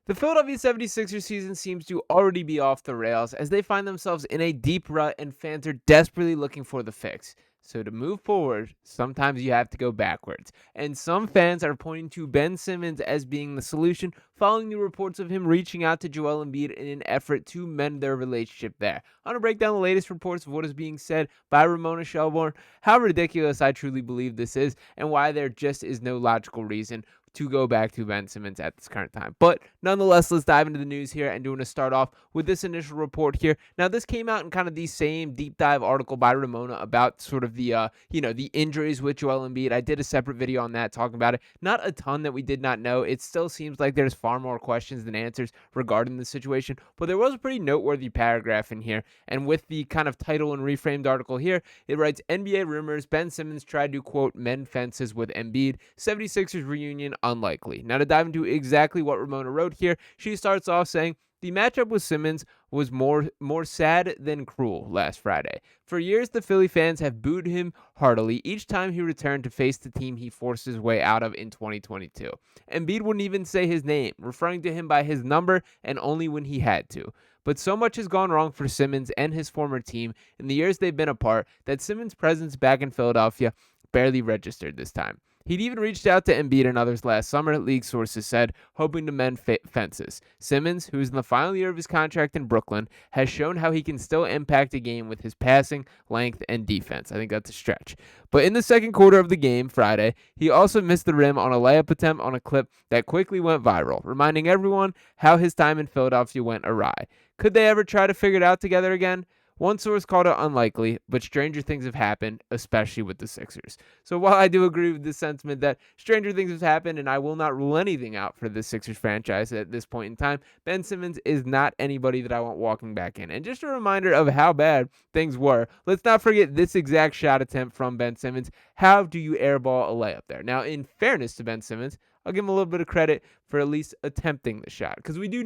The Philadelphia 76ers season seems to already be off the rails as they find themselves in a deep rut and fans are desperately looking for the fix. So to move forward, sometimes you have to go backwards. And some fans are pointing to Ben Simmons as being the solution following the reports of him reaching out to Joel Embiid in an effort to mend their relationship there. I'm going to break down the latest reports of what is being said by Ramona Shelburne, how ridiculous I truly believe this is, and why there just is no logical reason to go back to Ben Simmons at this current time. But nonetheless, let's dive into the news here and doing to start off with this initial report here. Now, this came out in kind of the same deep dive article by Ramona about sort of the the injuries with Joel Embiid. I did a separate video on that talking about it. Not a ton that we did not know. It still seems like there's far more questions than answers regarding the situation, but there was a pretty noteworthy paragraph in here. And with the kind of title and reframed article here, it writes NBA rumors Ben Simmons tried to quote mend fences with Embiid, 76ers reunion unlikely. Now to dive into exactly what Ramona wrote here, she starts off saying, the matchup with Simmons was more sad than cruel last Friday. For years, the Philly fans have booed him heartily each time he returned to face the team he forced his way out of in 2022. Embiid wouldn't even say his name, referring to him by his number and only when he had to. But so much has gone wrong for Simmons and his former team in the years they've been apart that Simmons' presence back in Philadelphia barely registered this time. He'd even reached out to Embiid and others last summer, league sources said, hoping to mend fences. Simmons, who is in the final year of his contract in Brooklyn, has shown how he can still impact a game with his passing, length, and defense. I think that's a stretch. But in the second quarter of the game, Friday, he also missed the rim on a layup attempt on a clip that quickly went viral, reminding everyone how his time in Philadelphia went awry. Could they ever try to figure it out together again? One source called it unlikely, but stranger things have happened, especially with the Sixers. So while I do agree with the sentiment that stranger things have happened and I will not rule anything out for the Sixers franchise at this point in time, Ben Simmons is not anybody that I want walking back in. And just a reminder of how bad things were, let's not forget this exact shot attempt from Ben Simmons. How do you airball a layup there? Now, in fairness to Ben Simmons, I'll give him a little bit of credit for at least attempting the shot, because we do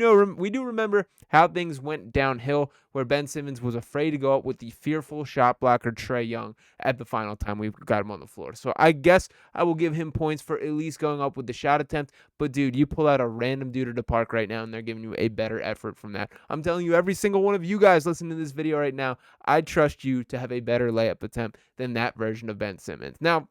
remember how things went downhill where Ben Simmons was afraid to go up with the fearful shot blocker Trae Young at the final time we got him on the floor. So I guess I will give him points for at least going up with the shot attempt. But dude, you pull out a random dude at the park right now and they're giving you a better effort from that. I'm telling you, every single one of you guys listening to this video right now, I trust you to have a better layup attempt than that version of Ben Simmons. Now,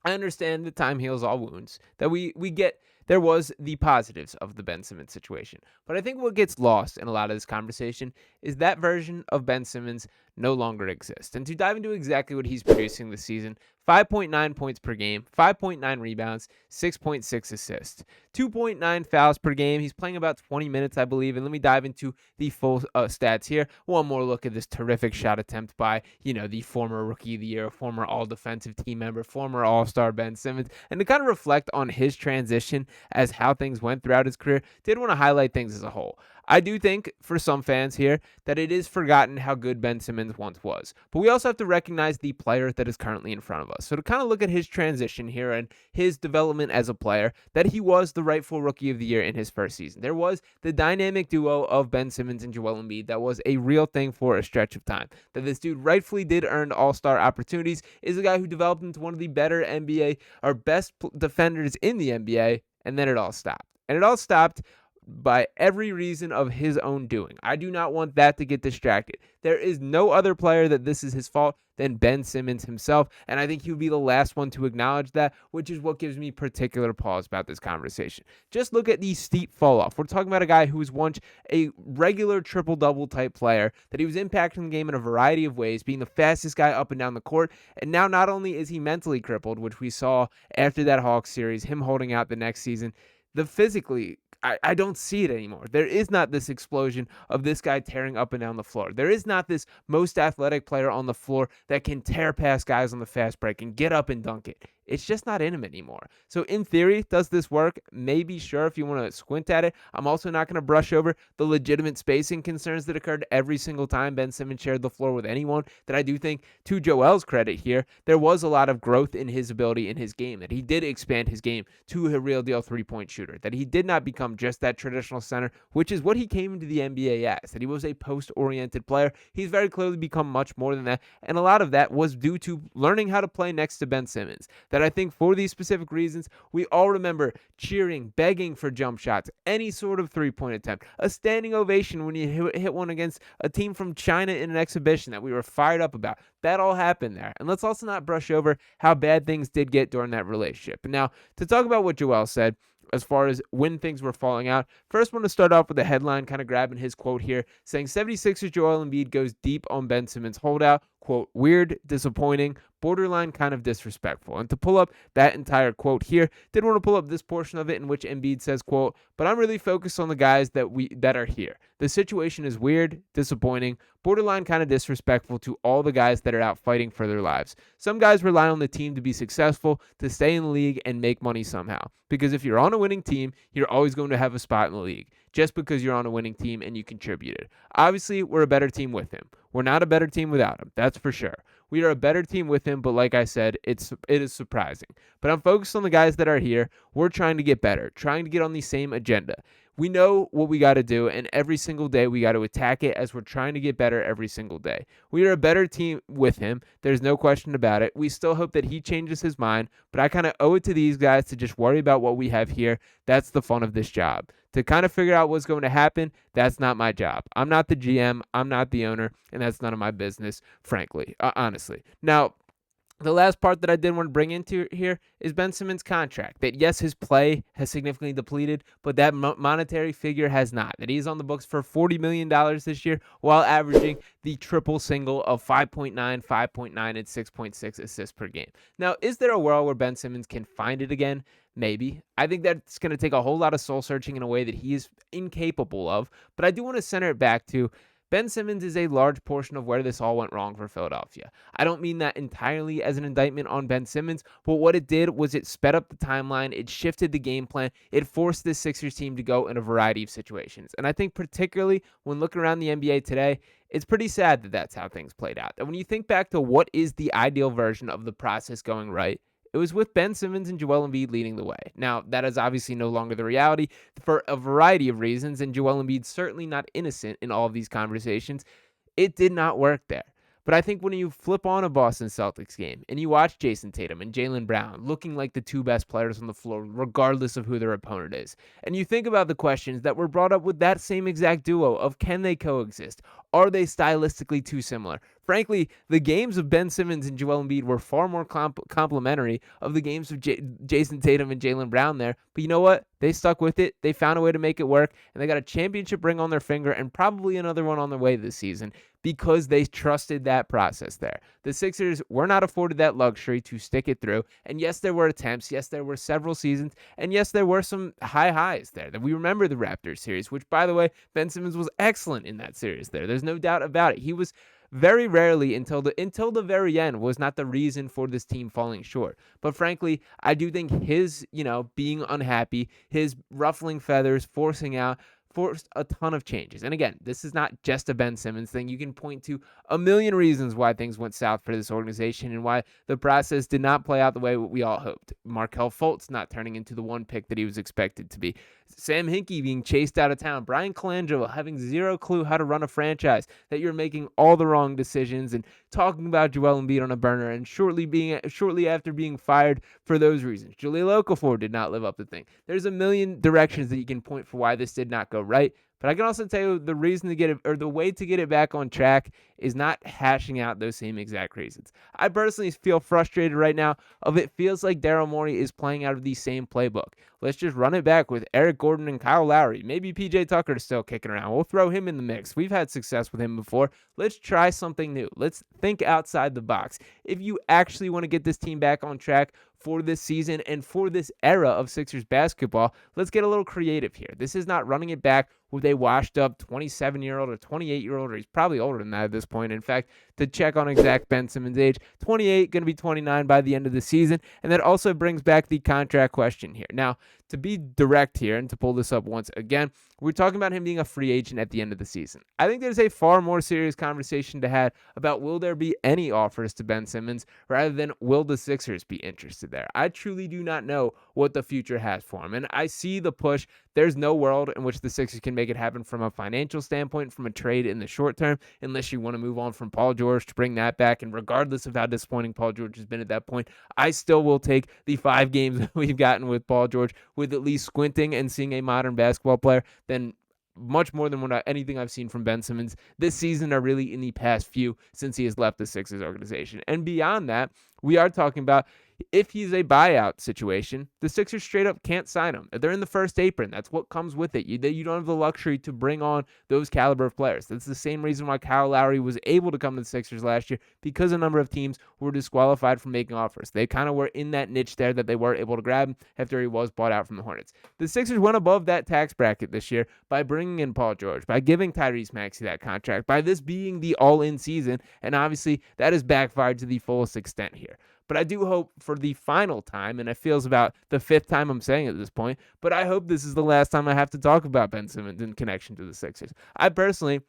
I understand that time heals all wounds, that we get there was the positives of the Ben Simmons situation. But I think what gets lost in a lot of this conversation is that version of Ben Simmons no longer exists. And to dive into exactly what he's producing this season, 5.9 points per game, 5.9 rebounds, 6.6 assists, 2.9 fouls per game. He's playing about 20 minutes, I believe. And let me dive into the full stats here. One more look at this terrific shot attempt by, the former Rookie of the Year, former All-Defensive Team member, former All-Star Ben Simmons. And to kind of reflect on his transition as how things went throughout his career, did want to highlight things as a whole. I do think for some fans here that it is forgotten how good Ben Simmons once was. But we also have to recognize the player that is currently in front of us. So to kind of look at his transition here and his development as a player, that he was the rightful Rookie of the Year in his first season. There was the dynamic duo of Ben Simmons and Joel Embiid that was a real thing for a stretch of time. That this dude rightfully did earn all-star opportunities, is a guy who developed into one of the better NBA or best defenders in the NBA, and then it all stopped. And it all stopped by every reason of his own doing. I do not want that to get distracted. There is no other player that this is his fault than Ben Simmons himself, and I think he would be the last one to acknowledge that, which is what gives me particular pause about this conversation. Just look at the steep fall off. We're talking about a guy who was once a regular triple-double type player, that he was impacting the game in a variety of ways, being the fastest guy up and down the court, and now not only is he mentally crippled, which we saw after that Hawks series, him holding out the next season, the physically, I don't see it anymore. There is not this explosion of this guy tearing up and down the floor. There is not this most athletic player on the floor that can tear past guys on the fast break and get up and dunk it. It's just not in him anymore. So in theory, does this work? Maybe, sure, if you want to squint at it. I'm also not going to brush over the legitimate spacing concerns that occurred every single time Ben Simmons shared the floor with anyone. That I do think, to Joel's credit here, there was a lot of growth in his ability in his game. That he did expand his game to a real deal three-point shooter. That he did not become just that traditional center, which is what he came into the NBA as. That he was a post-oriented player. He's very clearly become much more than that. And a lot of that was due to learning how to play next to Ben Simmons. that I think for these specific reasons, we all remember cheering, begging for jump shots, any sort of three-point attempt, a standing ovation when you hit one against a team from China in an exhibition that we were fired up about. That all happened there. And let's also not brush over how bad things did get during that relationship. Now, to talk about what Joel said, as far as when things were falling out, first want to start off with the headline, kind of grabbing his quote here, saying 76ers Joel Embiid goes deep on Ben Simmons holdout, quote, weird, disappointing, borderline kind of disrespectful. And to pull up that entire quote here, did want to pull up this portion of it in which Embiid says, quote, but I'm really focused on the guys that are here. The situation is weird, disappointing, borderline kind of disrespectful to all the guys that are out fighting for their lives. Some guys rely on the team to be successful, to stay in the league and make money somehow. Because if you're on a winning team, you're always going to have a spot in the league, just because you're on a winning team and you contributed. Obviously, we're a better team with him. We're not a better team without him, that's for sure. We are a better team with him, but like I said, it is surprising. But I'm focused on the guys that are here. We're trying to get better, trying to get on the same agenda. We know what we got to do, and every single day we got to attack it as we're trying to get better every single day. We are a better team with him. There's no question about it. We still hope that he changes his mind, but I kind of owe it to these guys to just worry about what we have here. That's the fun of this job. To kind of figure out what's going to happen, that's not my job. I'm not the GM. I'm not the owner, and that's none of my business, frankly, honestly. Now, the last part that I did want to bring into here is Ben Simmons' contract. That yes, his play has significantly depleted, but that monetary figure has not. That he's on the books for $40 million this year while averaging the triple single of 5.9, 5.9, and 6.6 assists per game. Now, is there a world where Ben Simmons can find it again? Maybe. I think that's going to take a whole lot of soul searching in a way that he is incapable of, but I do want to center it back to Ben Simmons is a large portion of where this all went wrong for Philadelphia. I don't mean that entirely as an indictment on Ben Simmons, but what it did was it sped up the timeline, it shifted the game plan, it forced this Sixers team to go in a variety of situations. And I think particularly when looking around the NBA today, it's pretty sad that that's how things played out. And when you think back to what is the ideal version of the process going right, it was with Ben Simmons and Joel Embiid leading the way. Now, that is obviously no longer the reality for a variety of reasons, and Joel Embiid's certainly not innocent in all of these conversations. It did not work there. But I think when you flip on a Boston Celtics game and you watch Jason Tatum and Jaylen Brown looking like the two best players on the floor, regardless of who their opponent is, and you think about the questions that were brought up with that same exact duo of can they coexist? Are they stylistically too similar? Frankly, the games of Ben Simmons and Joel Embiid were far more complimentary of the games of Jason Tatum and Jaylen Brown there. But you know what? They stuck with it. They found a way to make it work, and they got a championship ring on their finger and probably another one on their way this season because they trusted that process there. The Sixers were not afforded that luxury to stick it through. And yes, there were attempts. Yes, there were several seasons. And yes, there were some high highs there. That we remember the Raptors series, which, by the way, Ben Simmons was excellent in that series there. There's no doubt about it. He was very rarely until the very end was not the reason for this team falling short. But frankly, I do think his, being unhappy, his ruffling feathers, forced a ton of changes. And again, this is not just a Ben Simmons thing. You can point to a million reasons why things went south for this organization and why the process did not play out the way we all hoped. Markelle Fultz not turning into the one pick that he was expected to be. Sam Hinkie being chased out of town. Brian Colangelo having zero clue how to run a franchise, that you're making all the wrong decisions and talking about Joel Embiid on a burner and shortly after being fired for those reasons. Jahlil Okafor did not live up to the thing. There's a million directions that you can point for why this did not go right. But I can also tell you the reason to get it, or the way to get it back on track, is not hashing out those same exact reasons. I personally feel frustrated right now of it feels like Daryl Morey is playing out of the same playbook. Let's just run it back with Eric Gordon and Kyle Lowry. Maybe PJ Tucker is still kicking around. We'll throw him in the mix. We've had success with him before. Let's try something new. Let's think outside the box. If you actually want to get this team back on track for this season and for this era of Sixers basketball, let's get a little creative here. This is not running it back with a washed up 27-year-old or 28-year-old, or he's probably older than that at this point. In fact, to check on exact Ben Simmons' age, 28, going to be 29 by the end of the season. And that also brings back the contract question here. Now, to be direct here and to pull this up once again, we're talking about him being a free agent at the end of the season. I think there's a far more serious conversation to have about will there be any offers to Ben Simmons rather than will the Sixers be interested there. I truly do not know what the future has for him. And I see the push There's no world in which the Sixers can make it happen from a financial standpoint, from a trade in the short term, unless you want to move on from Paul George to bring that back. And regardless of how disappointing Paul George has been at that point, I still will take the 5 games that we've gotten with Paul George with at least squinting and seeing a modern basketball player than much more than anything I've seen from Ben Simmons this season, or really in the past few since he has left the Sixers organization. And beyond that, we are talking about if he's a buyout situation, the Sixers straight up can't sign him. They're in the first apron. That's what comes with it. You don't have the luxury to bring on those caliber of players. That's the same reason why Kyle Lowry was able to come to the Sixers last year, because a number of teams were disqualified from making offers. They kind of were in that niche there that they were able to grab him after he was bought out from the Hornets. The Sixers went above that tax bracket this year by bringing in Paul George, by giving Tyrese Maxey that contract, by this being the all-in season, and obviously that has backfired to the fullest extent here. But I do hope for the final time, and it feels about the 5th time I'm saying it at this point, but I hope this is the last time I have to talk about Ben Simmons in connection to the Sixers. I personally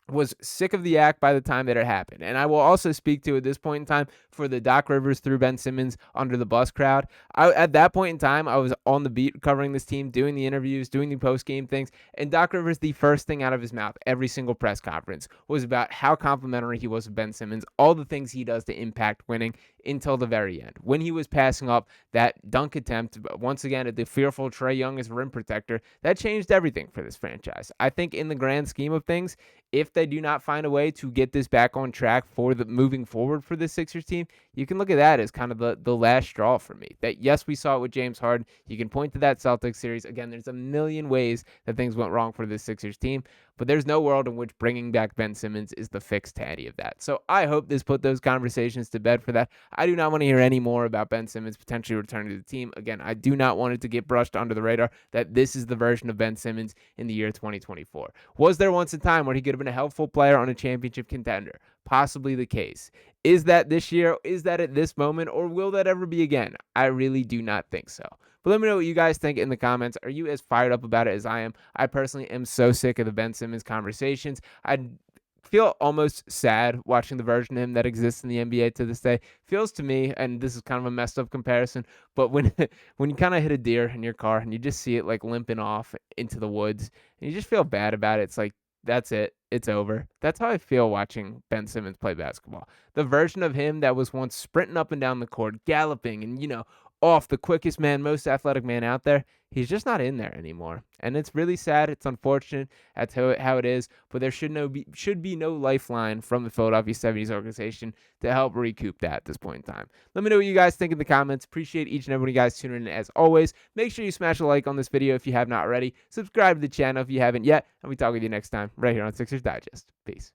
was sick of the act by the time that it happened. And I will also speak to, at this point in time, for the Doc Rivers through Ben Simmons under the bus crowd. At that point in time, I was on the beat covering this team, doing the interviews, doing the post-game things, and Doc Rivers, the first thing out of his mouth every single press conference was about how complimentary he was of Ben Simmons, all the things he does to impact winning, until the very end. When he was passing up that dunk attempt, once again, at the fearful Trae Young as rim protector, that changed everything for this franchise. I think in the grand scheme of things, if they do not find a way to get this back on track for the moving forward for the Sixers team, you can look at that as kind of the last straw for me. That, yes, we saw it with James Harden. You can point to that Celtics series. Again, there's a million ways that things went wrong for this Sixers team, but there's no world in which bringing back Ben Simmons is the fix to any of that. So I hope this put those conversations to bed for that. I do not want to hear any more about Ben Simmons potentially returning to the team. Again, I do not want it to get brushed under the radar that this is the version of Ben Simmons in the year 2024. Was there once a time where he could have been a helpful player on a championship contender? Possibly the case. Is that this year? Is that at this moment? Or will that ever be again? I really do not think so. But let me know what you guys think in the comments. Are you as fired up about it as I am? I personally am so sick of the Ben Simmons conversations. I feel almost sad watching the version of him that exists in the NBA to this day. Feels to me, and this is kind of a messed up comparison, but when you kind of hit a deer in your car and you just see it like limping off into the woods and you just feel bad about it, it's like, that's it. It's over. That's how I feel watching Ben Simmons play basketball. The version of him that was once sprinting up and down the court, galloping, and, off the quickest man, most athletic man out there, he's just not in there anymore. And it's really sad. It's unfortunate. That's how it is. But there should be no lifeline from the Philadelphia 70s organization to help recoup that at this point in time. Let me know what you guys think in the comments. Appreciate each and every one of you guys tuning in as always. Make sure you smash a like on this video if you have not already. Subscribe to the channel if you haven't yet. And we talk with you next time right here on Sixers Digest. Peace.